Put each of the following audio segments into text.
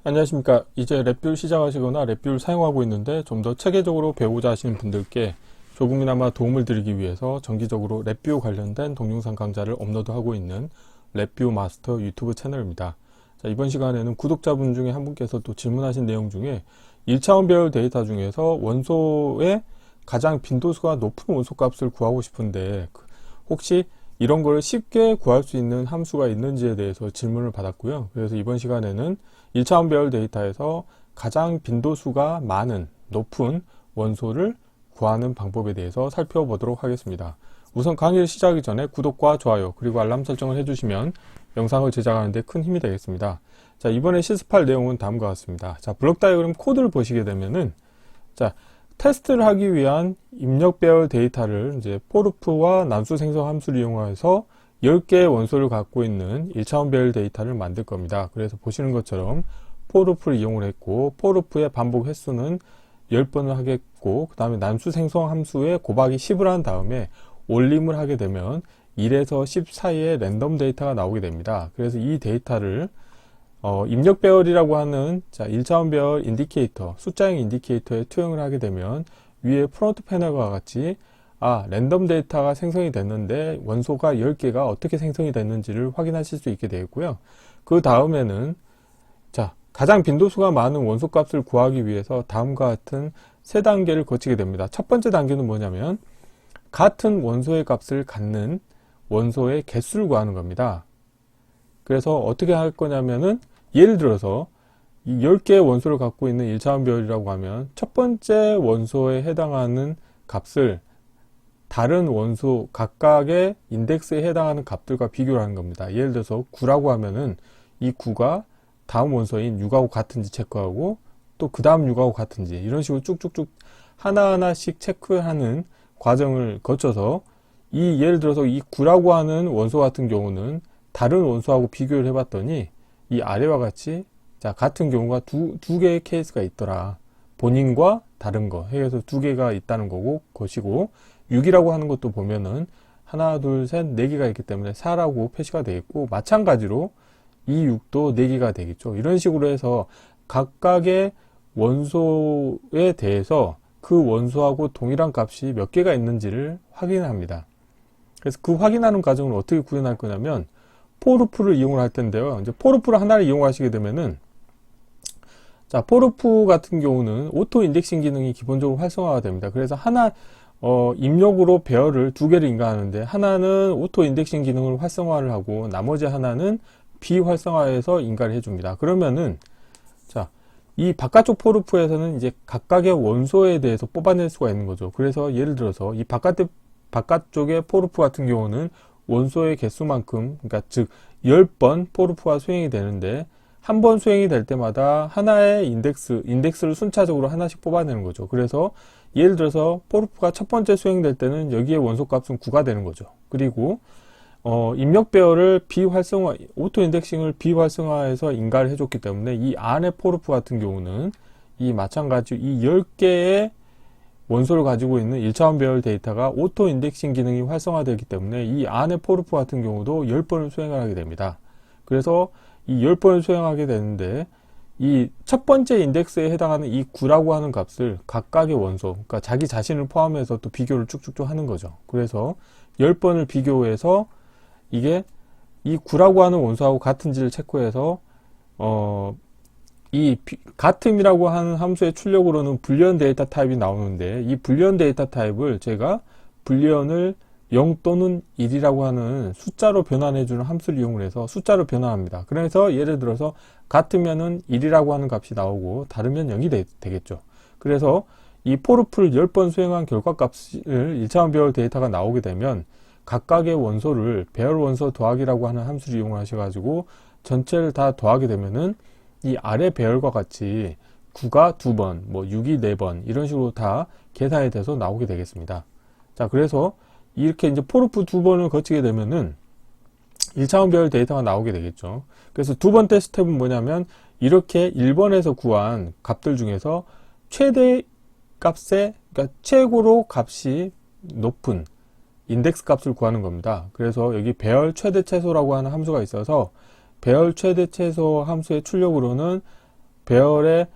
안녕하십니까. 이제 랩뷰 시작하시거나 랩뷰를 사용하고 있는데 좀 더 체계적으로 배우고자 하시는 분들께 조금이나마 도움을 드리기 위해서 정기적으로 랩뷰 관련된 동영상 강좌를 업로드하고 있는 랩뷰 마스터 유튜브 채널입니다. 자, 이번 시간에는 구독자분 중에 한 분께서 또 질문하신 내용 중에 1차원 배열 데이터 중에서 원소의 가장 빈도수가 높은 원소 값을 구하고 싶은데 혹시 이런 걸 쉽게 구할 수 있는 함수가 있는지에 대해서 질문을 받았고요. 그래서 이번 시간에는 1차원 배열 데이터에서 가장 빈도수가 많은 높은 원소를 구하는 방법에 대해서 살펴보도록 하겠습니다. 우선 강의를 시작하기 전에 구독과 좋아요 그리고 알람 설정을 해주시면 영상을 제작하는 데 큰 힘이 되겠습니다. 자, 이번에 실습할 내용은 다음과 같습니다. 자, 블록 다이어그램 코드를 보시게 되면은 자, 테스트를 하기 위한 입력 배열 데이터를 이제 포르프와 난수 생성 함수를 이용해서 10개의 원소를 갖고 있는 1차원 배열 데이터를 만들 겁니다. 그래서 보시는 것처럼 포르프를 이용을 했고, 포르프의 반복 횟수는 10번을 하겠고, 그 다음에 난수 생성 함수에 곱하기 10을 한 다음에 올림을 하게 되면 1에서 10 사이의 랜덤 데이터가 나오게 됩니다. 그래서 이 데이터를 입력 배열이라고 하는 1차원 배열 인디케이터, 숫자형 인디케이터에 투영을 하게 되면 위에 프론트 패널과 같이 랜덤 데이터가 생성이 됐는데 원소가 10개가 어떻게 생성이 됐는지를 확인하실 수 있게 되겠고요. 그 다음에는 가장 빈도수가 많은 원소 값을 구하기 위해서 다음과 같은 세 단계를 거치게 됩니다. 첫 번째 단계는 뭐냐면 같은 원소의 값을 갖는 원소의 개수를 구하는 겁니다. 그래서 어떻게 할 거냐면은 예를 들어서 이 10개의 원소를 갖고 있는 1차원 배열이라고 하면 첫 번째 원소에 해당하는 값을 다른 원소 각각의 인덱스에 해당하는 값들과 비교를 하는 겁니다. 예를 들어서 9라고 하면은 이 9가 다음 원소인 6하고 같은지 체크하고 또 그 다음 6하고 같은지 이런 식으로 쭉쭉쭉 하나하나씩 체크하는 과정을 거쳐서 예를 들어서 이 9라고 하는 원소 같은 경우는 다른 원소하고 비교를 해봤더니 이 아래와 같이 같은 경우가 두 개의 케이스가 있더라. 본인과 다른 거 해서 두 개가 있다는 거고 것이고 6이라고 하는 것도 보면은 하나, 둘, 셋, 4개가 있기 때문에 4라고 표시가 되겠고 마찬가지로 이 6도 4개가 되겠죠. 이런 식으로 해서 각각의 원소에 대해서 그 원소하고 동일한 값이 몇 개가 있는지를 확인합니다. 그래서 그 확인하는 과정을 어떻게 구현할 거냐면 포르프를 이용을 할 텐데요. 이제 포르프를 하나를 이용하시게 되면은 포르프 같은 경우는 오토 인덱싱 기능이 기본적으로 활성화가 됩니다. 그래서 입력으로 배열을 2개를 인가하는데 하나는 오토 인덱싱 기능을 활성화를 하고 나머지 하나는 비활성화해서 인가를 해줍니다. 그러면은 이 바깥쪽 포르프에서는 이제 각각의 원소에 대해서 뽑아낼 수가 있는 거죠. 그래서 예를 들어서 이 바깥쪽의 포르프 같은 경우는 원소의 개수만큼, 그러니까 즉 10번 포르프가 수행이 되는데 한 번 수행이 될 때마다 하나의 인덱스를 순차적으로 하나씩 뽑아내는 거죠. 그래서 예를 들어서 포르프가 첫 번째 수행될 때는 여기에 원소 값은 9가 되는 거죠. 그리고 입력 배열을 오토 인덱싱을 비활성화해서 인가를 해줬기 때문에 이 안에 포르프 같은 경우는 이 마찬가지로 이 10개의 원소를 가지고 있는 1차원 배열 데이터가 오토 인덱싱 기능이 활성화되기 때문에 이 안에 포르프 같은 경우도 10번을 수행을 하게 됩니다. 그래서 이 10번을 수행하게 되는데 이 첫 번째 인덱스에 해당하는 이 9라고 하는 값을 각각의 원소, 그러니까 자기 자신을 포함해서 또 비교를 쭉쭉쭉 하는 거죠. 그래서 10번을 비교해서 이게 이 9라고 하는 원소하고 같은지를 체크해서 같음이라고 하는 함수의 출력으로는 불리언 데이터 타입이 나오는데 이 불리언 데이터 타입을 제가 불리언을 0 또는 1이라고 하는 숫자로 변환해주는 함수를 이용을 해서 숫자로 변환합니다. 그래서 예를 들어서 같으면은 1이라고 하는 값이 나오고 다르면 0이 되겠죠. 그래서 이 포르프를 10번 수행한 결과값을 1차원 배열 데이터가 나오게 되면 각각의 원소를 배열 원소 더하기라고 하는 함수를 이용하셔가지고 전체를 다 더하게 되면은 이 아래 배열과 같이 9가 2번, 6이 4번 이런 식으로 다 계산이 돼서 나오게 되겠습니다. 그래서 이렇게 이제 포르프 2번을 거치게 되면은 1차원 배열 데이터가 나오게 되겠죠. 그래서 두 번째 스텝은 뭐냐면 이렇게 1번에서 구한 값들 중에서 최대 값에, 그러니까 최고로 값이 높은 인덱스 값을 구하는 겁니다. 그래서 여기 배열 최대 최소라고 하는 함수가 있어서 배열 최대 최소 함수의 출력으로는 배열의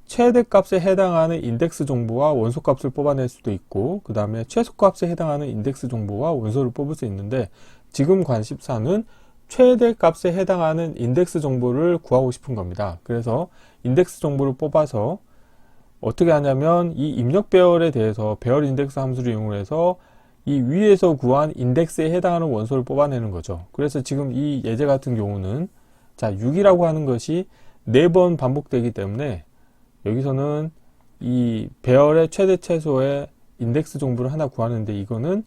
최대값에 해당하는 인덱스 정보와 원소값을 뽑아낼 수도 있고, 그 다음에 최소값에 해당하는 인덱스 정보와 원소를 뽑을 수 있는데, 지금 관심사는 최대값에 해당하는 인덱스 정보를 구하고 싶은 겁니다. 그래서 인덱스 정보를 뽑아서 어떻게 하냐면 이 입력 배열에 대해서 배열 인덱스 함수를 이용해서 이 위에서 구한 인덱스에 해당하는 원소를 뽑아내는 거죠. 그래서 지금 이 예제 같은 경우는 자 6이라고 하는 것이 4번 반복되기 때문에 여기서는 이 배열의 최대 최소의 인덱스 정보를 하나 구하는데 이거는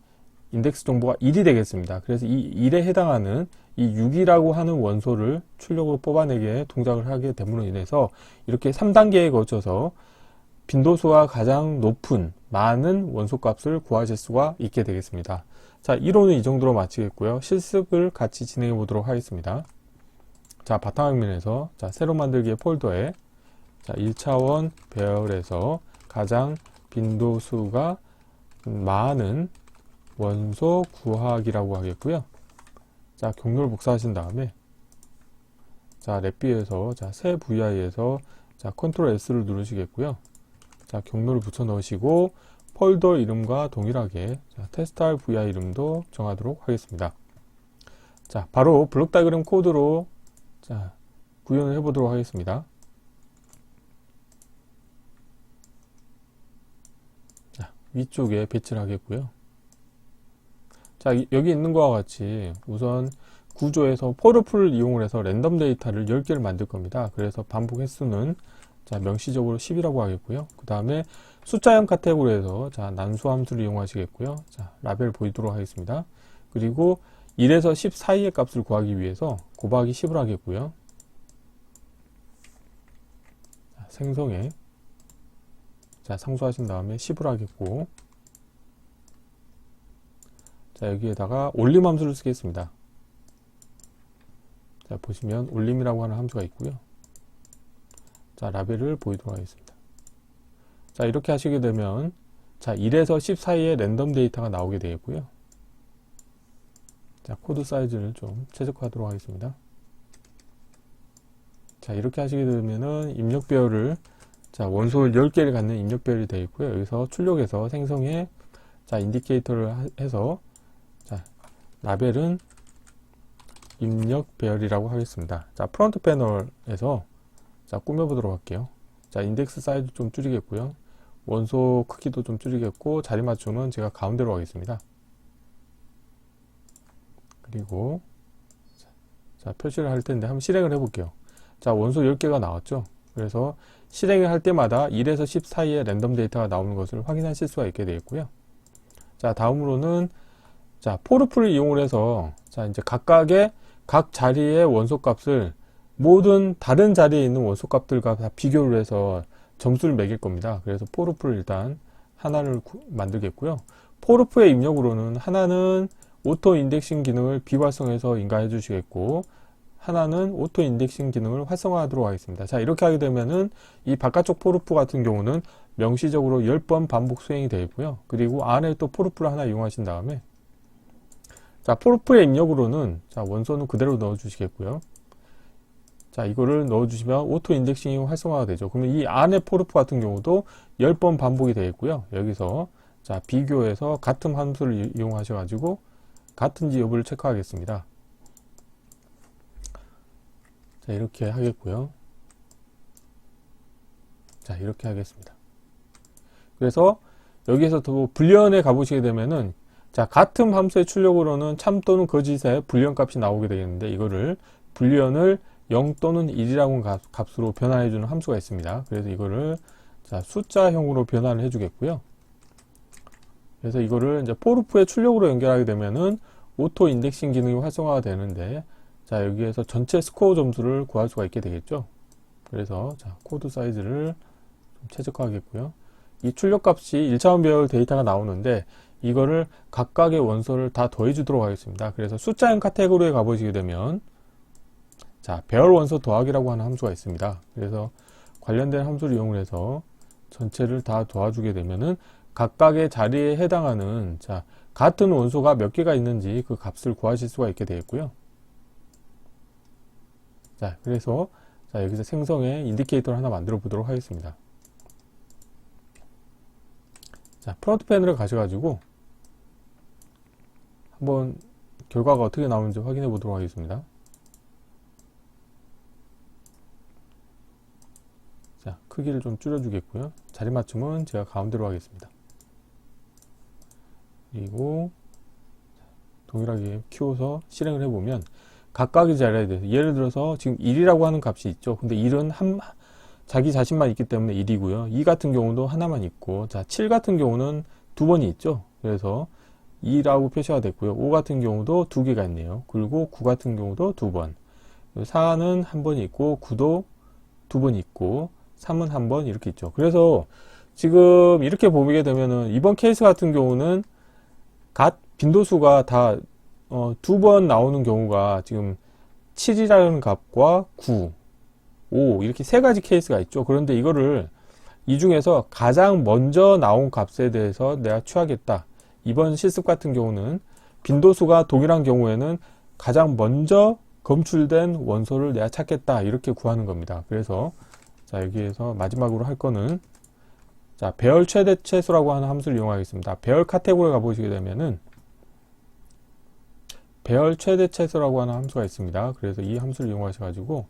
인덱스 정보가 1이 되겠습니다. 그래서 이 1에 해당하는 이 6이라고 하는 원소를 출력으로 뽑아내게 동작을 하게 됨으로 인해서 이렇게 3단계에 거쳐서 빈도수가 가장 높은 많은 원소값을 구하실 수가 있게 되겠습니다. 자, 이론은 이 정도로 마치겠고요. 실습을 같이 진행해 보도록 하겠습니다. 자, 바탕화면에서 자, 새로 만들기의 폴더에 자, 1차원 배열에서 가장 빈도수가 많은 원소 구하기라고 하겠고요. 자, 경로를 복사하신 다음에 자, 랩뷰에서 자, 새 VI에서 자, 컨트롤 S를 누르시겠고요. 자, 경로를 붙여 넣으시고 폴더 이름과 동일하게 자, 테스트할 VI 이름도 정하도록 하겠습니다. 자, 바로 블록 다이어그램 코드로 자, 구현을 해 보도록 하겠습니다. 자, 위쪽에 배치를 하겠고요. 자, 여기 있는 것과 같이 우선 구조에서 포르풀을 이용을 해서 랜덤 데이터를 10개를 만들 겁니다. 그래서 반복 횟수는 자, 명시적으로 10이라고 하겠고요. 그 다음에 숫자형 카테고리에서 자, 난수 함수를 이용하시겠고요. 자, 라벨 보이도록 하겠습니다. 그리고 1에서 10 사이의 값을 구하기 위해서 곱하기 10을 하겠고요. 자, 생성에 자, 상수하신 다음에 10을 하겠고, 자, 여기에다가 올림 함수를 쓰겠습니다. 자, 보시면 올림이라고 하는 함수가 있고요. 자, 라벨을 보이도록 하겠습니다. 자, 이렇게 하시게 되면 자, 1에서 10 사이의 랜덤 데이터가 나오게 되겠고요. 자, 코드 사이즈를 좀 최적화하도록 하겠습니다. 자, 이렇게 하시게 되면은 입력 배열을 자, 원소 10개를 갖는 입력 배열이 되어 있고요. 여기서 출력해서 생성에 자, 인디케이터를 해서 자, 라벨은 입력 배열이라고 하겠습니다. 자, 프론트 패널에서 자, 꾸며보도록 할게요. 자, 인덱스 사이즈 좀 줄이겠고요. 원소 크기도 좀 줄이겠고, 자리 맞춤은 제가 가운데로 하겠습니다. 그리고 자, 표시를 할 텐데 한번 실행을 해 볼게요. 자, 원소 10개가 나왔죠. 그래서 실행을 할 때마다 1에서 10 사이에 랜덤 데이터가 나오는 것을 확인하실 수가 있게 되겠고요. 자, 다음으로는 자, 포르풀을 이용을 해서 자, 이제 각각의 각 자리의 원소 값을 모든 다른 자리에 있는 원소 값들과 다 비교를 해서 점수를 매길 겁니다. 그래서 포르풀을 일단 하나를 만들겠고요. 포르프의 입력으로는 하나는 오토 인덱싱 기능을 비활성해서 인가해 주시겠고, 하나는 오토 인덱싱 기능을 활성화하도록 하겠습니다. 자, 이렇게 하게 되면은 이 바깥쪽 포르프 같은 경우는 명시적으로 10번 반복 수행이 되어 있고요. 그리고 안에 또 포르프를 하나 이용하신 다음에 자, 포르프의 입력으로는 자, 원소는 그대로 넣어 주시겠고요. 자, 이거를 넣어 주시면 오토 인덱싱이 활성화가 되죠. 그러면 이 안에 포르프 같은 경우도 10번 반복이 되어 있고요. 여기서 자, 비교해서 같은 함수를 이용하셔 가지고 같은지 여부를 체크하겠습니다. 자, 이렇게 하겠고요. 자, 이렇게 하겠습니다. 그래서 여기에서 또 불리언에 가보시게 되면은 자, 같은 함수의 출력으로는 참 또는 거짓의 불리언 값이 나오게 되겠는데, 이거를 불리언을 0 또는 1이라고 값으로 변환해 주는 함수가 있습니다. 그래서 이거를 자, 숫자형으로 변환을 해 주겠고요. 그래서 이거를 이제 포르프의 출력으로 연결하게 되면은 오토 인덱싱 기능이 활성화가 되는데, 자, 여기에서 전체 스코어 점수를 구할 수가 있게 되겠죠. 그래서 자, 코드 사이즈를 좀 최적화하겠고요. 이 출력 값이 1차원 배열 데이터가 나오는데 이거를 각각의 원소를 다 더해 주도록 하겠습니다. 그래서 숫자형 카테고리에 가보시게 되면 자, 배열 원소 더하기라고 하는 함수가 있습니다. 그래서 관련된 함수를 이용해서 전체를 다 도와주게 되면은 각각의 자리에 해당하는 자, 같은 원소가 몇 개가 있는지 그 값을 구하실 수가 있게 되겠고요. 자, 그래서 자, 여기서 생성의 인디케이터를 하나 만들어 보도록 하겠습니다. 자, 프론트 패널을 가셔가지고 한번 결과가 어떻게 나오는지 확인해 보도록 하겠습니다. 자, 크기를 좀 줄여주겠고요. 자리 맞춤은 제가 가운데로 하겠습니다. 그리고 동일하게 키워서 실행을 해보면 각각의 자리에 대해서 예를 들어서 지금 1이라고 하는 값이 있죠. 근데 1은 자기 자신만 있기 때문에 1이고요. 2 같은 경우도 하나만 있고, 자, 7 같은 경우는 두 번이 있죠. 그래서 2라고 표시가 됐고요. 5 같은 경우도 두 개가 있네요. 그리고 9 같은 경우도 두 번. 4는 한 번이 있고, 9도 두 번이 있고, 3은 한 번 이렇게 있죠. 그래서 지금 이렇게 보게 되면은 이번 케이스 같은 경우는 빈도수가 다 두 번 나오는 경우가 지금 7이라는 값과 9, 5 이렇게 세 가지 케이스가 있죠. 그런데 이거를 이 중에서 가장 먼저 나온 값에 대해서 내가 취하겠다. 이번 실습 같은 경우는 빈도수가 동일한 경우에는 가장 먼저 검출된 원소를 내가 찾겠다. 이렇게 구하는 겁니다. 그래서 자, 여기에서 마지막으로 할 거는 자, 배열 최대 최소라고 하는 함수를 이용하겠습니다. 배열 카테고리에 가보시게 되면은 배열 최대 최소라고 하는 함수가 있습니다. 그래서 이 함수를 이용하셔가지고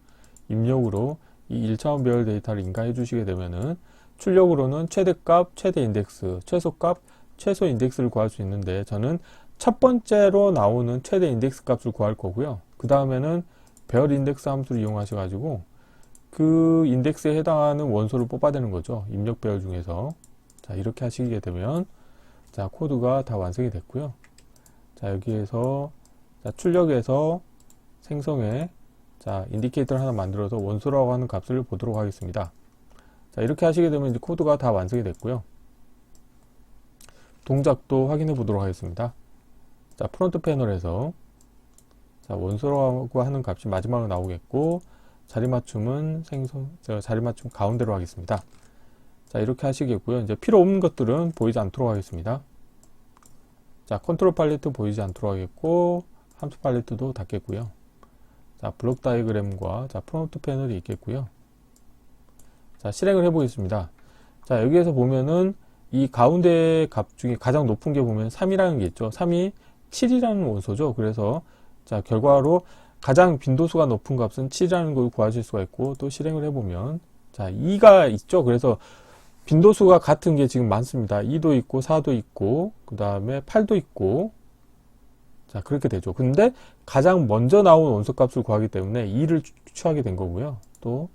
입력으로 이 1차원 배열 데이터를 인가해 주시게 되면은 출력으로는 최대값, 최대 인덱스, 최소값, 최소 인덱스를 구할 수 있는데 저는 첫 번째로 나오는 최대 인덱스 값을 구할 거고요. 그 다음에는 배열 인덱스 함수를 이용하셔가지고 그 인덱스에 해당하는 원소를 뽑아내는 거죠. 입력 배열 중에서. 자, 이렇게 하시게 되면 자, 코드가 다 완성이 됐고요. 자, 여기에서 자, 출력에서 생성에 자, 인디케이터를 하나 만들어서 원소라고 하는 값을 보도록 하겠습니다. 자, 이렇게 하시게 되면 이제 코드가 다 완성이 됐고요. 동작도 확인해 보도록 하겠습니다. 자, 프론트 패널에서 자, 원소라고 하는 값이 마지막으로 나오겠고, 자리 맞춤은 자리 맞춤 가운데로 하겠습니다. 자, 이렇게 하시겠고요. 이제 필요 없는 것들은 보이지 않도록 하겠습니다. 자, 컨트롤 팔레트 보이지 않도록 하겠고, 함수 팔레트도 닫겠고요. 자, 블록 다이그램과 자, 프론트 패널이 있겠고요. 자, 실행을 해보겠습니다. 자, 여기에서 보면은 이 가운데 값 중에 가장 높은 게 보면 3이라는 게 있죠. 3이 7이라는 원소죠. 그래서 자, 결과로 가장 빈도수가 높은 값은 7이라는 걸 구하실 수가 있고, 또 실행을 해보면 자, 2가 있죠. 그래서 빈도수가 같은 게 지금 많습니다. 2도 있고 4도 있고 그 다음에 8도 있고, 자, 그렇게 되죠. 근데 가장 먼저 나온 원소값을 구하기 때문에 2를 취하게 된 거고요. 또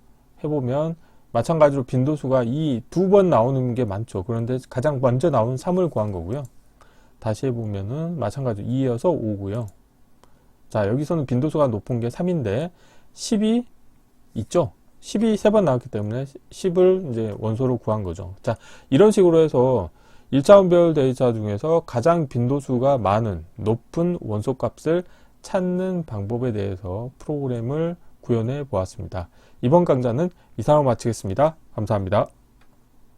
해보면 마찬가지로 빈도수가 두 번 나오는 게 많죠. 그런데 가장 먼저 나온 3을 구한 거고요. 다시 해보면은 마찬가지로 2이어서 5고요. 자, 여기서는 빈도수가 높은 게 3인데 10이 있죠. 10이 3번 나왔기 때문에 10을 이제 원소로 구한 거죠. 자, 이런 식으로 해서 1차원 배열 데이터 중에서 가장 빈도수가 많은 높은 원소 값을 찾는 방법에 대해서 프로그램을 구현해 보았습니다. 이번 강좌는 이상으로 마치겠습니다. 감사합니다.